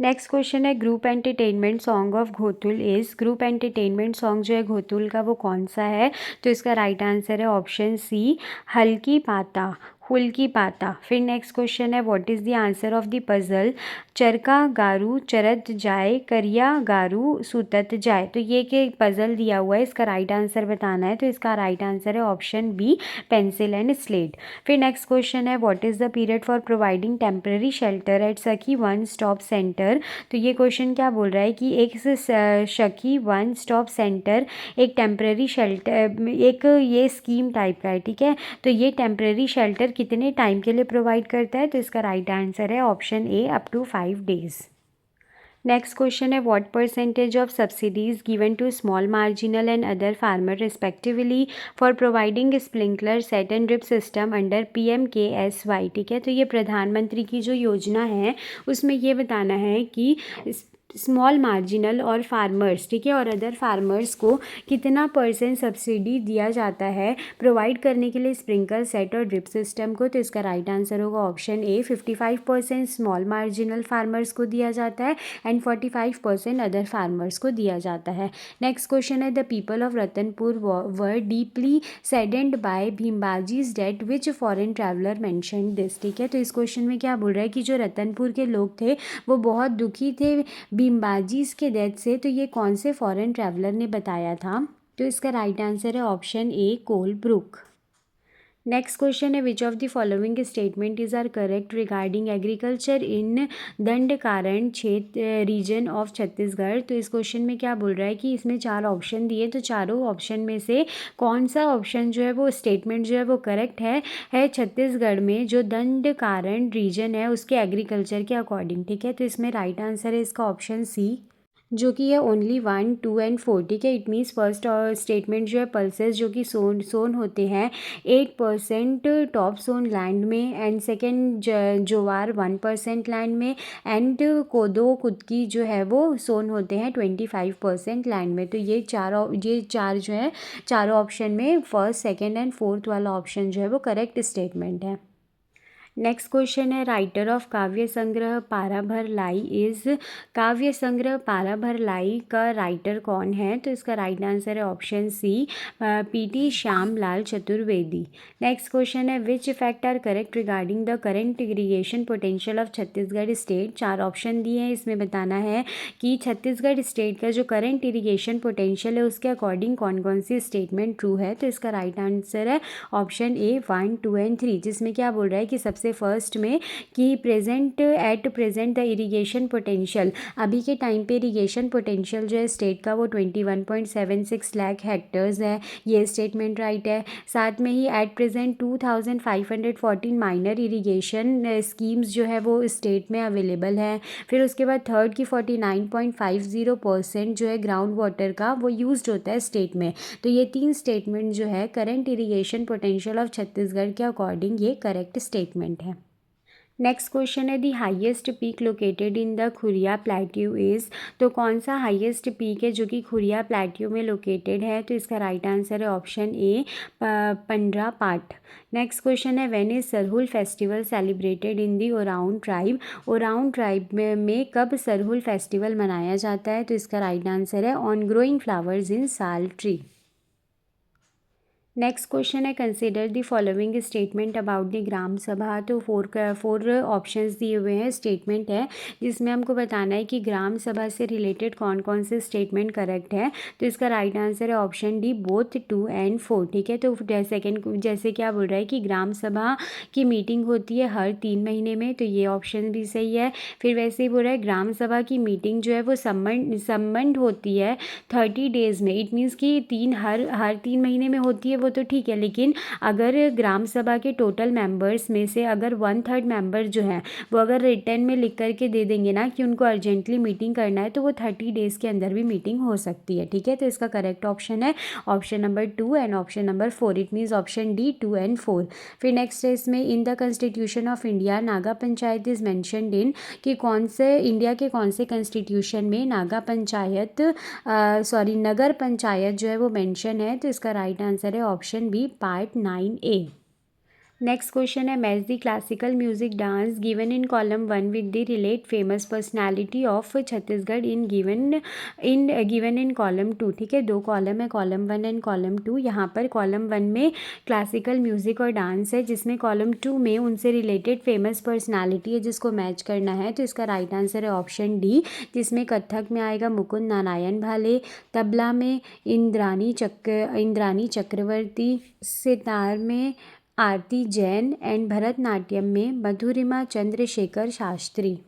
नेक्स्ट क्वेश्चन है group entertainment song of Ghotul is. Group entertainment song जो है घोतुल का वो कौन सा है? तो इसका राइट आंसर है ऑप्शन सी, हल्की पाता, हुल्की पाता। फिर नेक्स्ट क्वेश्चन है what is the answer of the puzzle चरका गारू चरत जाए करिया गारू सुतत जाए। तो ये कि पजल दिया हुआ है, इसका राइट आंसर बताना है, तो इसका राइट आंसर है option B, pencil and slate. फिर नेक्स्ट क्वेश्चन है what is the period for providing temporary shelter at Sakhi one stop centre. तो ये क्वेश्चन क्या बोल रहा है कि एक सखी वन स्टॉप सेंटर एक टेम्पररी शेल्टर, एक ये स्कीम टाइप का है, ठीक है। तो ये टेम्पररी शेल्टर कितने टाइम के लिए प्रोवाइड करता है? तो इसका राइट आंसर है option A, up to 5 days. Next question है what percentage of subsidies given to small marginal and other farmer respectively for providing sprinkler set and drip system under PMKSY, ठीक है। तो ये प्रधानमंत्री की जो योजना है उसमें ये बताना है कि स्मॉल मार्जिनल और फार्मर्स, ठीक है, और अदर फार्मर्स को कितना % सब्सिडी दिया जाता है प्रोवाइड करने के लिए स्प्रिंकल सेट और ड्रिप सिस्टम को। तो इसका राइट आंसर होगा option A, 55% small marginal farmers को दिया जाता है एंड 45% अदर फार्मर्स को दिया जाता है। नेक्स्ट क्वेश्चन है the people of Ratanpur were deeply saddened by Bhimbaji's death which foreign traveller mention this, ठीक है। तो इस क्वेश्चन में क्या बोल रहा है कि जो रतनपुर के लोग थे वो बहुत दुखी थे भीमबाजीज के डेथ से, तो ये कौन से फॉरेन ट्रैवलर ने बताया था? तो इसका राइट आंसर है option A, Colebrooke. Next question है which of the following statement is are correct regarding agriculture in Dandakaranya क्षेत्र रीजन ऑफ छत्तीसगढ़। तो इस क्वेश्चन में क्या बोल रहा है कि इसमें 4 ऑप्शन दिए, तो चारों ऑप्शन में से कौन सा ऑप्शन जो है वो स्टेटमेंट जो है वो करेक्ट है छत्तीसगढ़ में जो दंडकारण्य रीजन है उसके एग्रीकल्चर के अकॉर्डिंग, ठीक है। तो इसमें राइट आंसर है इसका ऑप्शन सी, जो कि है ओनली 1, 2 एंड 4, ठीक है। इट मीन्स फर्स्ट स्टेटमेंट जो है पल्सेस जो कि सोन होते हैं 8% टॉप सोन लैंड में, एंड सेकेंड ज्वार 1% लैंड में, एंड कोदो कुटकी जो है वो सोन होते हैं 25% लैंड में। तो ये चार जो है चारों ऑप्शन में फर्स्ट, सेकेंड एंड फोर्थ वाला ऑप्शन जो है वो करेक्ट स्टेटमेंट है। नेक्स्ट क्वेश्चन है, राइटर ऑफ काव्य संग्रह पाराभर लाई इज। काव्य संग्रह पाराभर लाई का राइटर कौन है? तो इसका राइट आंसर है option C, PT Shyam Lal Chaturvedi. Next question है, which fact are correct regarding the current irrigation potential of Chhattisgarh state. चार ऑप्शन दिए हैं, इसमें बताना है कि छत्तीसगढ़ स्टेट का जो करेंट इरीगेशन पोटेंशियल है उसके अकॉर्डिंग कौन कौन सी स्टेटमेंट ट्रू है। तो इसका राइट आंसर है ऑप्शन ए 1, 2 एंड 3, जिसमें क्या बोल रहा है कि सबसे फर्स्ट में कि at present the irrigation potential, अभी के टाइम पे इरिगेशन पोटेंशियल जो है स्टेट का वो 21.76 लाख हेक्टर्स है, ये स्टेटमेंट राइट है। साथ में ही at present 2514 minor irrigation schemes जो है वो स्टेट में अवेलेबल है। फिर उसके बाद थर्ड की 49.50% जो है ग्राउंड वाटर का वो यूज्ड होता है स्टेट में। तो ये तीन स्टेटमेंट जो है current irrigation potential of Chhattisgarh के अकॉर्डिंग ये करेक्ट स्टेटमेंट है। नेक्स्ट क्वेश्चन है, the highest peak located in the Khuria plateau is. तो कौन सा हाईएस्ट पीक है जो कि खुरिया प्लेट्यू में लोकेटेड है? तो इसका राइट आंसर है option A, Pandra Path. Next question है, when is Sarhul festival celebrated in the Oraon tribe. Oraon tribe में कब सरहुल फेस्टिवल मनाया जाता है? तो इसका राइट आंसर है on growing flowers in sal tree. Next question है, consider the following statement about the gram sabha. तो फोर ऑप्शंस दिए हुए हैं, स्टेटमेंट है जिसमें हमको बताना है कि ग्राम सभा से रिलेटेड कौन कौन से स्टेटमेंट करेक्ट है। तो इसका राइट आंसर है ऑप्शन डी, बोथ 2 एंड 4, ठीक है। तो सेकेंड जैसे क्या बोल रहा है कि ग्राम सभा की मीटिंग होती है हर 3 महीने में, तो ये ऑप्शन भी सही है। फिर वैसे ही बोल रहा है ग्राम सभा की मीटिंग जो है वो संबंध होती है 30 डेज़ में। इट मीन्स कि हर 3 महीने में होती है वो तो ठीक है, लेकिन अगर ग्राम सभा के टोटल मेंबर्स में से अगर 1/3 मेंबर जो है वो अगर रिटर्न में लिख करके दे देंगे ना कि उनको अर्जेंटली मीटिंग करना है, तो वो 30 डेज़ के अंदर भी मीटिंग हो सकती है, ठीक है। तो इसका करेक्ट ऑप्शन है option number 2 and option number 4। It means option D 2 and 4। फिर नेक्स्ट है इसमें, इन the constitution of India Naga panchayat is mentioned in. कि कौन से इंडिया के कौन से कॉन्स्टिट्यूशन में नगर पंचायत जो है वो मेंशन है। तो इसका राइट आंसर है option B, part 9A। Next question है, match the classical music dance given in column 1 with the relate famous personality of Chhattisgarh given in column 2, ठीक है। 2 कॉलम है, कॉलम 1 एंड कॉलम 2। यहाँ पर कॉलम 1 में क्लासिकल म्यूजिक और dance है, जिसमें कॉलम 2 में उनसे रिलेटेड फेमस पर्सनालिटी है जिसको मैच करना है। तो इसका राइट आंसर है ऑप्शन डी, जिसमें कथक में आएगा मुकुंद नारायण भाले, तबला में इंद्रानी चक्रवर्ती, सितार में आरती जैन, एंड भरतनाट्यम में मधुरिमा चंद्रशेखर शास्त्री।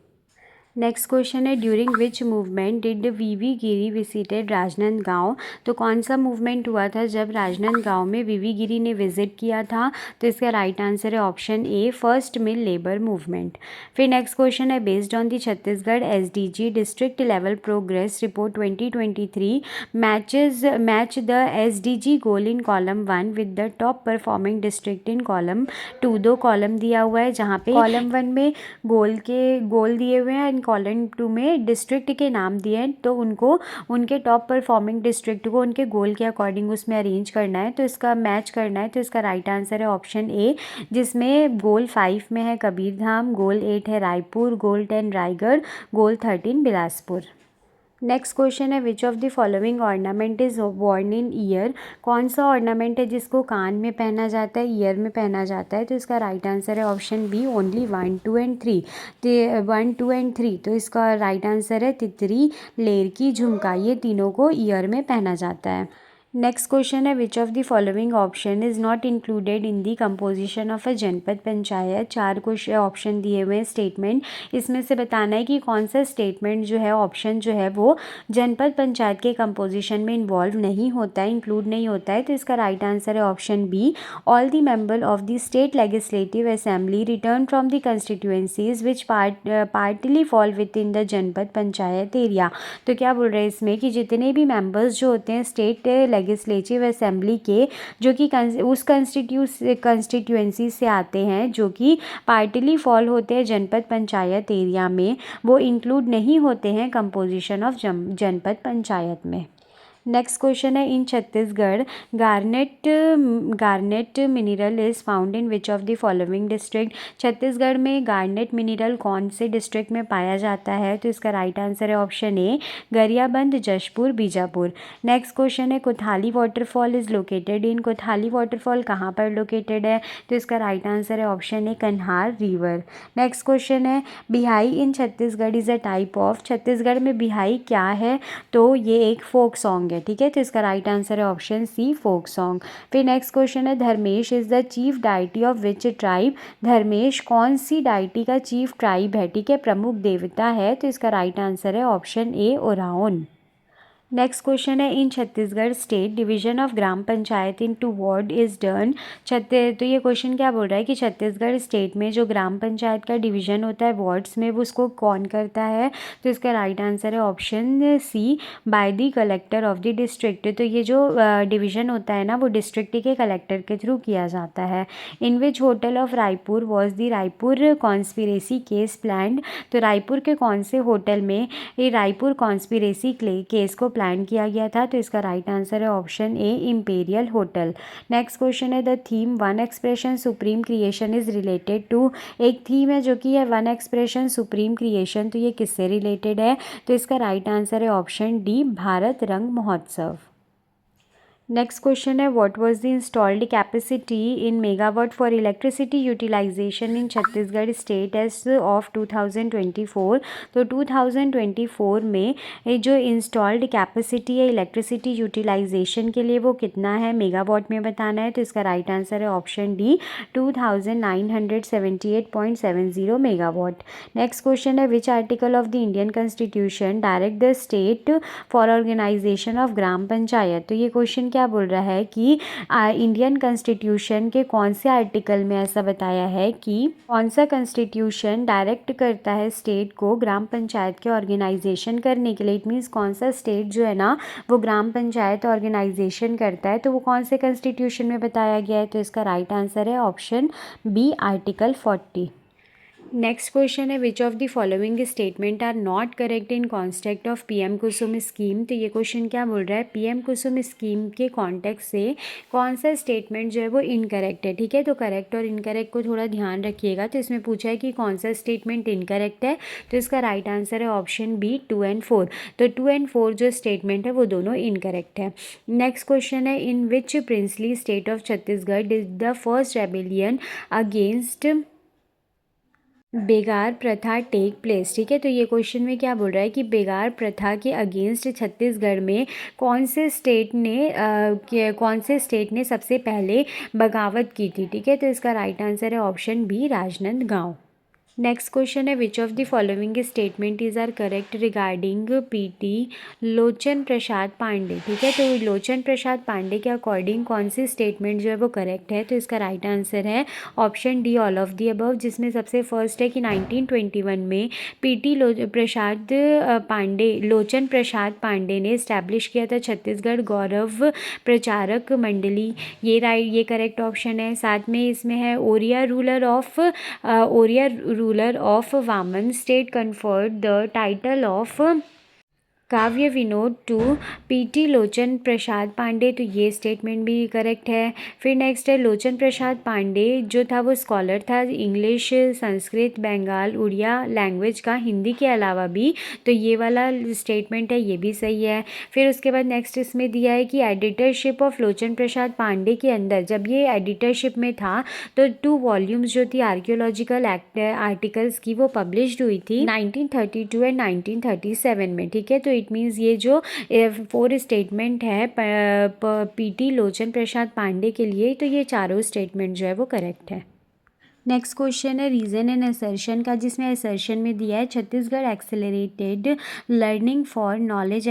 नेक्स्ट क्वेश्चन है, during which movement did V V Giri visited Rajnandgaon. तो कौन सा मूवमेंट हुआ था जब राजनांदगांव में वीवी गिरी ने विजिट किया था? तो इसका राइट आंसर है ऑप्शन ए, फर्स्ट मिल लेबर मूवमेंट। फिर नेक्स्ट क्वेश्चन है, based on the Chhattisgarh SDG district level progress report 2023 match the SDG goal in column 1 with the top performing district in column 2। 2 column दिया हुआ है, जहाँ पे कॉलम 1 में गोल दिए हुए हैं, कॉलम 2 में डिस्ट्रिक्ट के नाम दिए हैं, तो उनको उनके टॉप परफॉर्मिंग डिस्ट्रिक्ट को उनके गोल के अकॉर्डिंग उसमें अरेंज करना है, तो इसका मैच करना है। तो इसका राइट आंसर है ऑप्शन ए, जिसमें गोल 5 में है कबीरधाम, गोल 8 है रायपुर, गोल 10 रायगढ़, गोल 13 बिलासपुर। नेक्स्ट क्वेश्चन है, which of the following ornament is worn in ear. कौन सा ऑर्नामेंट है जिसको कान में पहना जाता है, ईयर में पहना जाता है? तो इसका राइट आंसर है option B, only 1, 2 and 3। 1, 2 and 3, तो इसका राइट आंसर है तितरी, लेरकी, झुमका, ये तीनों को ईयर में पहना जाता है। नेक्स्ट क्वेश्चन है which of the following option is not included in the composition of a जनपद पंचायत। चार क्वेश्चन ऑप्शन दिए हुए हैं स्टेटमेंट, इसमें से बताना है कि कौन सा स्टेटमेंट जो है ऑप्शन जो है वो जनपद पंचायत के कंपोजिशन में इन्वॉल्व नहीं होता है, इंक्लूड नहीं होता है। तो इसका राइट आंसर है option B, all the member of the state legislative assembly return from the constituencies which partly fall with in the janpad panchayat area. तो क्या बोल रहे हैं इसमें कि जितने भी मेंबर्स जो होते हैं स्टेट लेजिस्लेटिव असेंबली के, जो कि उस कंस्टिट्यूएंसी से आते हैं जो कि पार्टली फॉल होते हैं जनपद पंचायत एरिया में, वो इंक्लूड नहीं होते हैं कंपोजिशन ऑफ जनपद पंचायत में। नेक्स्ट क्वेश्चन है in Chhattisgarh garnet mineral is found in which of the following district. Chhattisgarh में गार्नेट मिनरल कौन से डिस्ट्रिक्ट में पाया जाता है। तो इसका राइट आंसर है option A, Gariaband, Jashpur, Bijapur. Next question है Kothali waterfall is located in. Kothali waterfall कहाँ पर लोकेटेड है। तो इसका राइट आंसर है option A, Kanhar river. Next question है Bihai in Chhattisgarh is a type of. Chhattisgarh में बिहाई क्या है। तो ये एक फोक सॉन्ग है, ठीक है। तो इसका राइट आंसर है ऑप्शन सी, फोक सॉन्ग। फिर नेक्स्ट क्वेश्चन है Dharmesh is the chief deity of which tribe. Dharmesh कौन सी डाइटी का चीफ ट्राइब है, ठीक है, प्रमुख देवता है। तो इसका राइट आंसर है option A, Oraon. Next question है in Chhattisgarh state division of gram panchayat into ward is done. तो ये क्वेश्चन क्या बोल रहा है कि छत्तीसगढ़ स्टेट में जो ग्राम पंचायत का डिवीजन होता है वार्ड्स में, वो उसको कौन करता है। तो इसका राइट आंसर है option C, by the collector of the district. तो ये जो डिवीजन होता है ना, वो डिस्ट्रिक्ट के कलेक्टर के थ्रू किया जाता है। In which hotel of Raipur was the Raipur conspiracy case planned. तो रायपुर के कौन से होटल में ये रायपुर कॉन्स्पिरेसी केस को प्लान किया गया था। तो इसका राइट आंसर है option A, imperial hotel. Next question है the theme one expression supreme creation is related to. एक थीम है जो कि है वन एक्सप्रेशन सुप्रीम क्रिएशन, तो ये किससे रिलेटेड है। तो इसका राइट आंसर है option D, Bharat Rang Mahotsav. Next question है what was the installed capacity in megawatt for electricity utilisation in Chhattisgarh state as of 2024। तो 2024 में ये जो इंस्टॉल्ड कैपेसिटी है इलेक्ट्रिसिटी यूटिलाइजेशन के लिए वो कितना है, मेगावाट में बताना है। तो इसका राइट आंसर है option D, 2978.70 megawatt. Next question है which article of the Indian constitution direct the state for organisation of gram panchayat. तो ये क्वेश्चन क्या बोल रहा है कि इंडियन कॉन्स्टिट्यूशन के कौन से आर्टिकल में ऐसा बताया है कि कौन सा कॉन्स्टिट्यूशन डायरेक्ट करता है स्टेट को ग्राम पंचायत के ऑर्गेनाइजेशन करने के लिए। इट मीन्स कौन सा स्टेट जो है ना वो ग्राम पंचायत ऑर्गेनाइजेशन करता है, तो वो कौन से कॉन्स्टिट्यूशन में बताया गया है। तो इसका राइट आंसर है option B, article 40। Next question है which of the following statement are not correct in context of PM Kusum scheme. तो ये क्वेश्चन क्या बोल रहा है, पीएम कुसुम स्कीम के कॉन्टेक्स्ट से कौन सा स्टेटमेंट जो है वो इनकरेक्ट है, ठीक है। तो करेक्ट और इनकरेक्ट को थोड़ा ध्यान रखिएगा। तो इसमें पूछा है कि कौन सा स्टेटमेंट इनकरेक्ट है। तो इसका राइट आंसर है ऑप्शन बी, 2 और 4। तो 2 और 4 जो स्टेटमेंट है वो दोनों इनकरेक्ट है। नेक्स्ट क्वेश्चन है in which princely state of Chhattisgarh did the first rebellion against begar pratha take place, ठीक है। तो ये क्वेश्चन में क्या बोल रहा है कि बेगार प्रथा के अगेंस्ट छत्तीसगढ़ में कौन से स्टेट ने सबसे पहले बगावत की थी, ठीक है। तो इसका राइट आंसर है option B, Rajnandgaon. Next question है which of the following statement is are correct regarding PT Lochan Prasad Pandey, ठीक है। तो लोचन प्रसाद पांडे के अकॉर्डिंग कौन सी स्टेटमेंट जो है वो करेक्ट है। तो इसका राइट आंसर है option D, all of the above, जिसमें सबसे फर्स्ट है कि 1921 में पीटी लोचन प्रसाद पांडे ने इस्टेब्लिश किया था छत्तीसगढ़ गौरव प्रचारक मंडली। ये करेक्ट ऑप्शन है। साथ में इसमें है Oriya ruler of Vaman state conferred the title of Kavya Vinod to PT Lochan Prasad Pandey. तो ये स्टेटमेंट भी करेक्ट है। फिर नेक्स्ट है लोचन प्रसाद पांडे जो था वो स्कॉलर था इंग्लिश, संस्कृत, बंगाल, उड़िया लैंग्वेज का, हिंदी के अलावा भी। तो ये वाला स्टेटमेंट है, ये भी सही है। फिर उसके बाद नेक्स्ट इसमें दिया है कि एडिटरशिप ऑफ लोचन प्रसाद पांडे के अंदर जब ये एडिटरशिप में था तो 2 वॉल्यूम्स जो थी आर्कियोलॉजिकल आर्टिकल्स की वो पब्लिश्ड हुई थी 1932 एंड 1937 में, ठीक है। तो इट मीन्स ये जो 4 स्टेटमेंट है पीटी लोचन प्रसाद पांडे के लिए, तो ये चारों स्टेटमेंट जो है वो करेक्ट है। नेक्स्ट क्वेश्चन है रीजन एंड असर्शन का, जिसमें असर्शन में दिया है Chhattisgarh accelerated learning for knowledge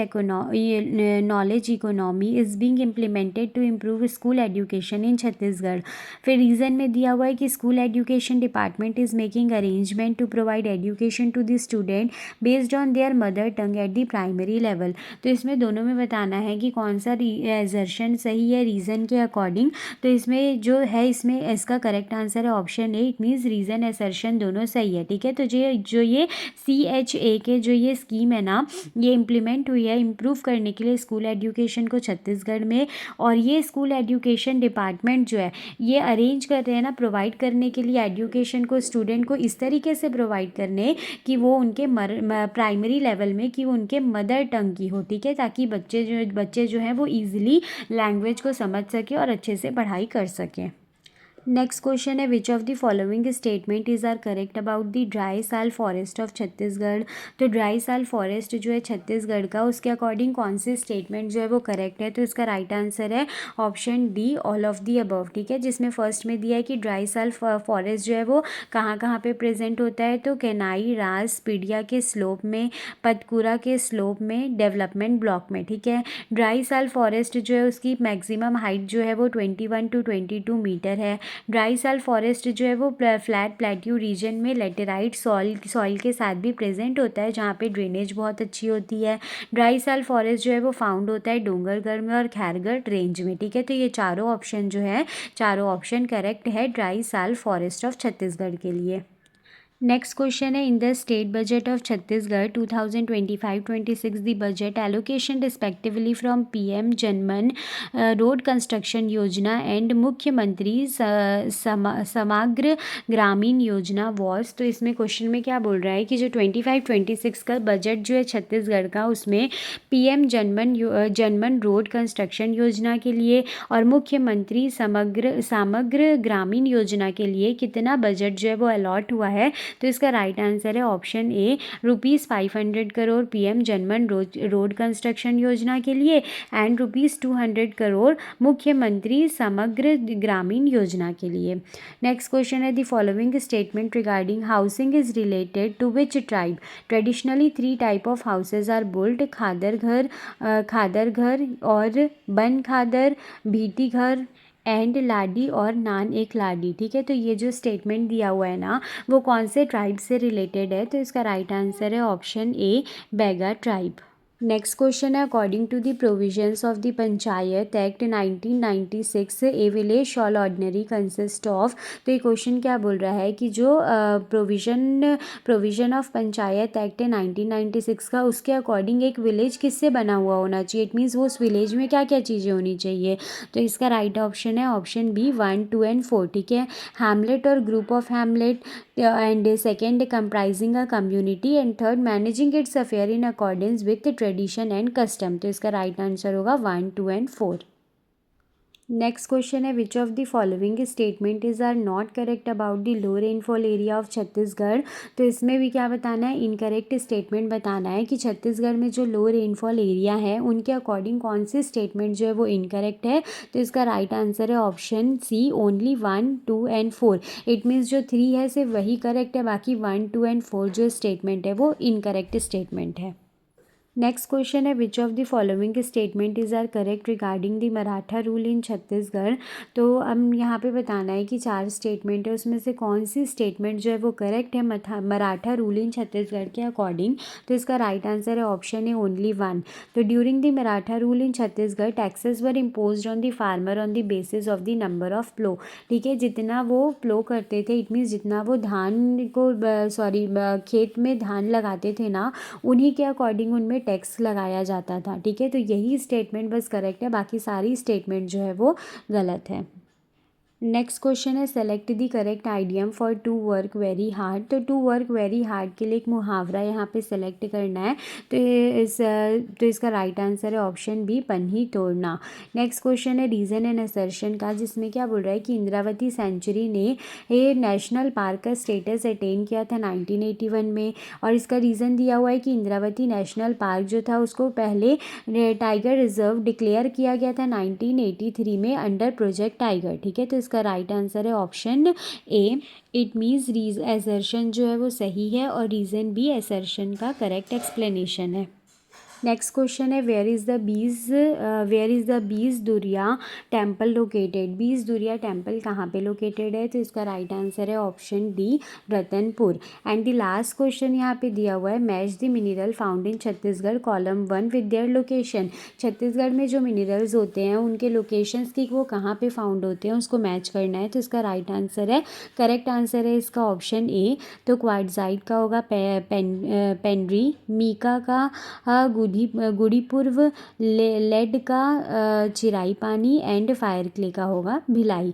economy is being implemented to improve school education in Chhattisgarh. फिर रीजन में दिया हुआ है कि school education department is making arrangement to provide education to the student based on their mother tongue at the primary level. तो इसमें दोनों में बताना है कि कौन सा असर्शन सही है रीजन के अकॉर्डिंग। तो इसमें जो है इसमें इसका करेक्ट आंसर है option A, it means reason assertion दोनों सही है। ठीक है, तो जो ये CHA के जो ये स्कीम है ना, ये इम्प्लीमेंट हुई है इम्प्रूव करने के लिए स्कूल एजुकेशन को छत्तीसगढ़ में, और ये स्कूल एजुकेशन डिपार्टमेंट जो है ये अरेंज कर रहे हैं ना प्रोवाइड करने के लिए एजुकेशन को स्टूडेंट को इस तरीके से प्रोवाइड करने कि वो उनके प्राइमरी लेवल में कि वो उनके मदर टंग की हो। ठीक है, ताकि बच्चे जो हैं वो ईजिली लैंग्वेज को समझ सके और अच्छे से पढ़ाई कर सकें। नेक्स्ट क्वेश्चन है which of the following statement is are correct about the dry sal forest of Chhattisgarh. तो ड्राई साल फॉरेस्ट जो है छत्तीसगढ़ का, उसके अकॉर्डिंग कौन से स्टेटमेंट जो है वो करेक्ट है। तो इसका राइट आंसर है option D, all of the above. ठीक है, जिसमें फर्स्ट में दिया है कि ड्राई साल फॉरेस्ट जो है वो कहाँ कहाँ पे प्रेजेंट होता है। तो केनाई, रास, पीडिया के स्लोप में, पतकुरा के स्लोप में, डेवलपमेंट ब्लॉक में। ठीक है, ड्राई साल फॉरेस्ट जो है उसकी मैक्सिमम हाइट जो है वो 21 to 22 मीटर है। ड्राई साल फॉरेस्ट जो है वो फ्लैट प्लेट्यू रीजन में लेटेराइट सॉइल के साथ भी प्रेजेंट होता है, जहाँ पे ड्रेनेज बहुत अच्छी होती है। ड्राई साल फॉरेस्ट जो है वो फाउंड होता है डोंगरगढ़ में और खैरगढ़ रेंज में। ठीक है, तो ये चारों ऑप्शन जो है चारों ऑप्शन करेक्ट है dry sal forest of Chhattisgarh के लिए। नेक्स्ट क्वेश्चन है in the state budget of Chhattisgarh 2025-26 the budget allocation respectively from PM Janman road construction योजना एंड मुख्यमंत्री समग्र ग्रामीण योजना वॉज। तो इसमें क्वेश्चन में क्या बोल रहा है कि जो 25-26 का बजट जो है छत्तीसगढ़ का, उसमें PM जनमन रोड कंस्ट्रक्शन योजना के लिए और मुख्यमंत्री समग्र ग्रामीण योजना के लिए कितना बजट जो है वो अलॉट हुआ है। तो इसका राइट आंसर है ऑप्शन ए, ₹500 करोड़ PM जनमन रोड कंस्ट्रक्शन योजना के लिए एंड ₹200 करोड़ मुख्यमंत्री समग्र ग्रामीण योजना के लिए। नेक्स्ट क्वेश्चन है the following statement regarding housing is related to which tribe. Traditionally 3 type of houses are built, खादर घर और बन खादर, भीटी घर एंड लाडी और नान एक लाडी। ठीक है, तो ये जो स्टेटमेंट दिया हुआ है ना, वो कौन से ट्राइब से रिलेटेड है। तो इसका राइट आंसर है option A, Baiga tribe. Next question है according to the provisions of the panchayat act 1996 a village shall ordinary consist of. तो ये क्वेश्चन क्या बोल रहा है कि जो प्रोविजन ऑफ पंचायत एक्ट है 1996 का, उसके अकॉर्डिंग एक विलेज किससे बना हुआ होना चाहिए। इट मीन्स वो उस विलेज में क्या क्या चीज़ें होनी चाहिए। तो इसका राइट ऑप्शन है ऑप्शन बी, 1, 2 एंड 4। ठीक है, हैमलेट और group of Hamlet, and second comprising a community, and third managing it's affair in accordance with tradition and custom. तो इसका राइट आंसर होगा 1, 2 एंड 4। नेक्स्ट क्वेश्चन है which of the following statement is are not correct about the low rainfall area of Chhattisgarh. तो इसमें भी क्या बताना है, इनकरेक्ट स्टेटमेंट बताना है कि छत्तीसगढ़ में जो लो रेनफॉल एरिया है उनके अकॉर्डिंग कौन सी स्टेटमेंट जो है वो इनकरेक्ट है। तो इसका राइट आंसर है option C, only 1, 2 and 4। It means जो 3 है सिर्फ वही करेक्ट है, बाकी 1, 2 एंड 4 जो स्टेटमेंट है वो इनकरेक्ट स्टेटमेंट है। नेक्स्ट क्वेश्चन है which of the following statement is are correct regarding the Maratha rule in Chhattisgarh. तो हम यहाँ पे बताना है कि 4 स्टेटमेंट है, उसमें से कौन सी स्टेटमेंट जो है वो करेक्ट है मराठा रूल इन छत्तीसगढ़ के अकॉर्डिंग। तो इसका राइट आंसर है ऑप्शन ए, ओनली 1। तो during the Maratha rule in Chhattisgarh taxes were imposed on the farmer on the basis of the number of plough. ठीक है, जितना वो प्लो करते थे, इट मीन्स जितना वो धान को खेत में धान लगाते थे ना, उन्हीं के अकॉर्डिंग उनमें टैक्स लगाया जाता था। ठीक है, तो यही स्टेटमेंट बस करेक्ट है, बाकी सारी स्टेटमेंट जो है वो गलत है। नेक्स्ट क्वेश्चन है select the correct idiom for to work very hard. तो टू वर्क वेरी हार्ड के लिए एक मुहावरा यहाँ पे सेलेक्ट करना है। तो इसका राइट आंसर है ऑप्शन बी, पन्ही तोड़ना। नेक्स्ट क्वेश्चन है रीज़न एंड असर्शन का, जिसमें क्या बोल रहा है कि इंद्रावती सेंचुरी ने ये नेशनल पार्क का स्टेटस अटेन किया था 1981 में, और इसका रीज़न दिया हुआ है कि इंद्रावती नेशनल पार्क जो था उसको पहले टाइगर रिजर्व डिक्लेयर किया गया था 1983 में अंडर प्रोजेक्ट टाइगर। ठीक है, तो इसका राइट आंसर है option A. It means assertion जो है वो सही है और रीज़न बी एसर्शन का करेक्ट एक्सप्लेनेशन है। नेक्स्ट क्वेश्चन है वेयर इज़ द बीस दुरिया टेम्पल लोकेटेड। बीस दुरिया टेम्पल कहाँ पे लोकेटेड है? तो इसका राइट आंसर है option D, Ratanpur. And the last question यहाँ पे दिया हुआ है match the mineral found in Chhattisgarh column 1 with their location. Chhattisgarh में जो मिनरल्स होते हैं उनके लोकेशंस की वो कहाँ पे फाउंड होते हैं उसको मैच करना है। तो इसका राइट आंसर है, करेक्ट आंसर है इसका ऑप्शन ए। तो क्वार्टजाइट का होगा पेंड्री, मीका का गुड़ी पूर्व, लेड का चिराई पानी एंड फायर क्ले का होगा भिलाई।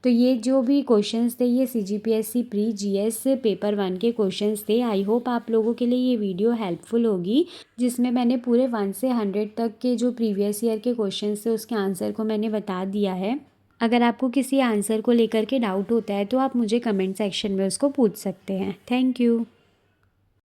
तो ये जो भी क्वेश्चंस थे ये CGPSC प्री GS पेपर 1 के क्वेश्चंस थे। आई होप आप लोगों के लिए ये वीडियो हेल्पफुल होगी, जिसमें मैंने पूरे 1 से 100 तक के जो प्रीवियस ईयर के क्वेश्चंस थे उसके आंसर को मैंने बता दिया है। अगर आपको किसी आंसर को लेकर के डाउट होता है तो आप मुझे कमेंट सेक्शन में उसको पूछ सकते हैं। Thank you.